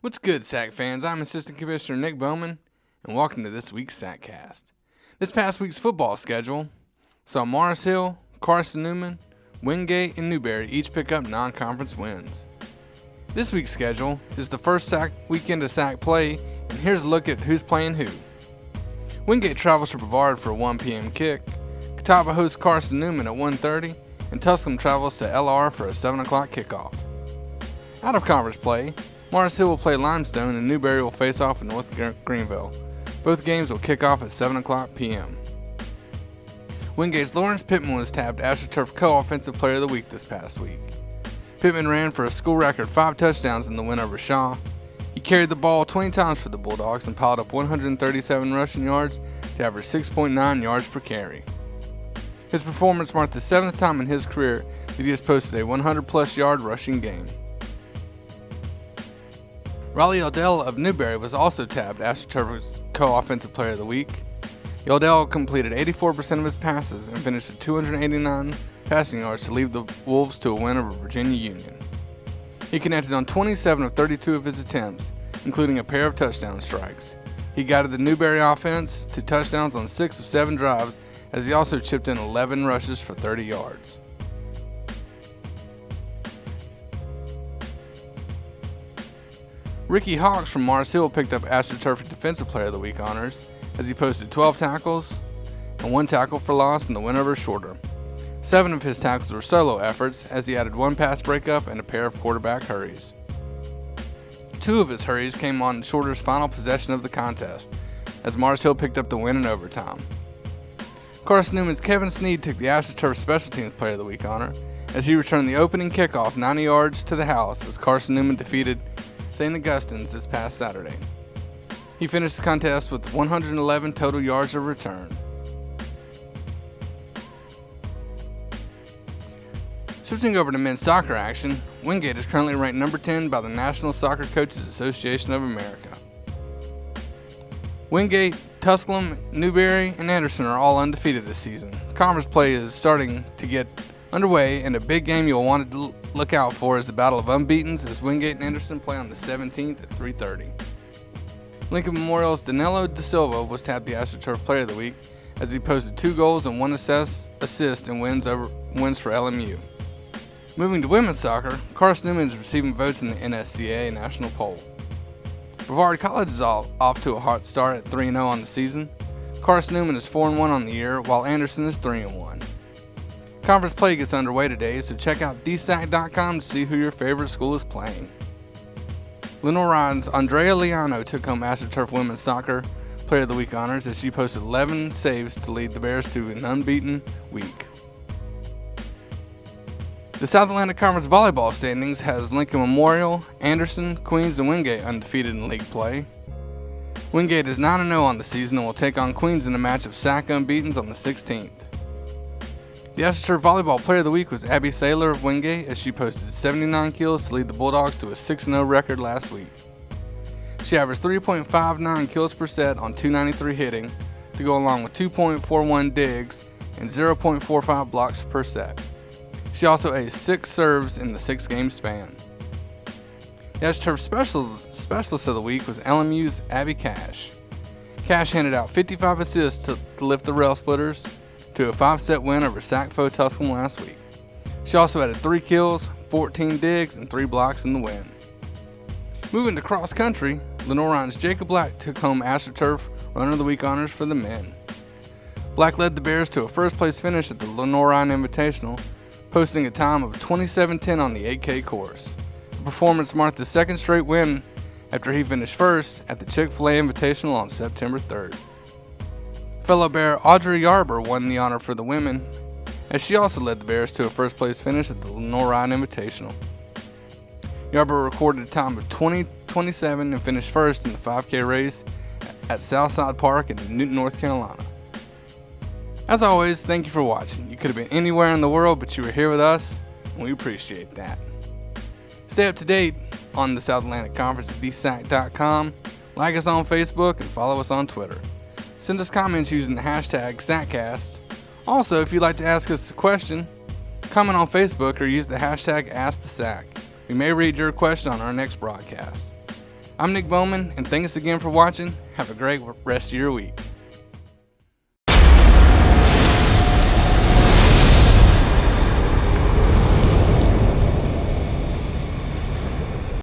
What's good, SAC fans? I'm Assistant Commissioner Nick Bowman, and welcome to this week's SACast. This past week's football schedule saw Morris Hill, Carson Newman, Wingate, and Newberry each pick up non-conference wins. This week's schedule is the first SAC weekend of SAC play, and here's a look at who's playing who. Wingate travels to Brevard for a 1 p.m. kick, Catawba hosts Carson Newman at 1:30, and Tusculum travels to LR for a 7 o'clock kickoff. Out of conference play, Morris Hill will play Limestone and Newberry will face off in North Greenville. Both games will kick off at 7 o'clock p.m. Wingate's Lawrence Pittman was tabbed AstroTurf Co-Offensive Player of the Week this past week. Pittman ran for a school record 5 touchdowns in the win over Shaw. He carried the ball 20 times for the Bulldogs and piled up 137 rushing yards to average 6.9 yards per carry. His performance marked the 7th time in his career that he has posted a 100-plus yard rushing game. Raleigh Yeldell of Newberry was also tabbed AstroTurf's Co-Offensive Player of the Week. Yeldell completed 84% of his passes and finished with 289 passing yards to lead the Wolves to a win over Virginia Union. He connected on 27 of 32 of his attempts, including a pair of touchdown strikes. He guided the Newberry offense to touchdowns on 6 of 7 drives, as he also chipped in 11 rushes for 30 yards. Ricky Hawks from Mars Hill picked up AstroTurf Defensive Player of the Week honors as he posted 12 tackles and 1 tackle for loss in the win over Shorter. 7 of his tackles were solo efforts as he added 1 pass breakup and a pair of quarterback hurries. 2 of his hurries came on Shorter's final possession of the contest as Mars Hill picked up the win in overtime. Carson Newman's Kevin Sneed took the AstroTurf Special Teams Player of the Week honor as he returned the opening kickoff 90 yards to the house as Carson Newman defeated St. Augustine's this past Saturday. He finished the contest with 111 total yards of return. Switching over to men's soccer action, Wingate is currently ranked number 10 by the National Soccer Coaches Association of America. Wingate, Tusculum, Newberry, and Anderson are all undefeated this season. Conference play is starting to get underway, and a big game you'll want to look out for is the Battle of Unbeatens as Wingate and Anderson play on the 17th at 3:30. Lincoln Memorial's Danilo Da Silva was tabbed the AstroTurf Player of the Week as he posted 2 goals and 1 assist in wins for LMU. Moving to women's soccer, Carson Newman is receiving votes in the NSCAA national poll. Brevard College is off to a hot start at 3-0 on the season. Carson Newman is 4-1 on the year, while Anderson is 3-1. Conference play gets underway today, so check out thesac.com to see who your favorite school is playing. Lenoir-Rhine's Andrea Liano took home AstroTurf Women's Soccer Player of the Week honors as she posted 11 saves to lead the Bears to an unbeaten week. The South Atlantic Conference volleyball standings has Lincoln Memorial, Anderson, Queens, and Wingate undefeated in league play. Wingate is 9-0 on the season and will take on Queens in a match of SAC unbeatens on the 16th. The AstroTurf Volleyball Player of the Week was Abby Saylor of Wingate as she posted 79 kills to lead the Bulldogs to a 6-0 record last week. She averaged 3.59 kills per set on 293 hitting to go along with 2.41 digs and 0.45 blocks per set. She also aced 6 serves in the 6-game span. The AstroTurf Specialist of the Week was LMU's Abby Cash. Cash handed out 55 assists to lift the Rail Splitters to a 5-set win over SAC foe Tusculum last week. She also added 3 kills, 14 digs, and 3 blocks in the win. Moving to cross country, Lenoir-Rhine's Jacob Black took home AstroTurf Runner of the Week honors for the men. Black led the Bears to a first-place finish at the Lenoir-Rhine Invitational, posting a time of 27:10 on the 8K course. The performance marked the 2nd straight win after he finished first at the Chick-fil-A Invitational on September 3rd. Fellow Bear Audrey Yarber won the honor for the women, as she also led the Bears to a first-place finish at the Lenoir-Rhine Invitational. Yarber recorded a time of 20:27 and finished first in the 5K race at Southside Park in Newton, North Carolina. As always, thank you for watching. You could have been anywhere in the world, but you were here with us, and we appreciate that. Stay up to date on the South Atlantic Conference at thesac.com, like us on Facebook, and follow us on Twitter. Send us comments using the hashtag SACast. Also, if you'd like to ask us a question, comment on Facebook or use the hashtag AskTheSac. We may read your question on our next broadcast. I'm Nick Bowman, and thanks again for watching. Have a great rest of your week.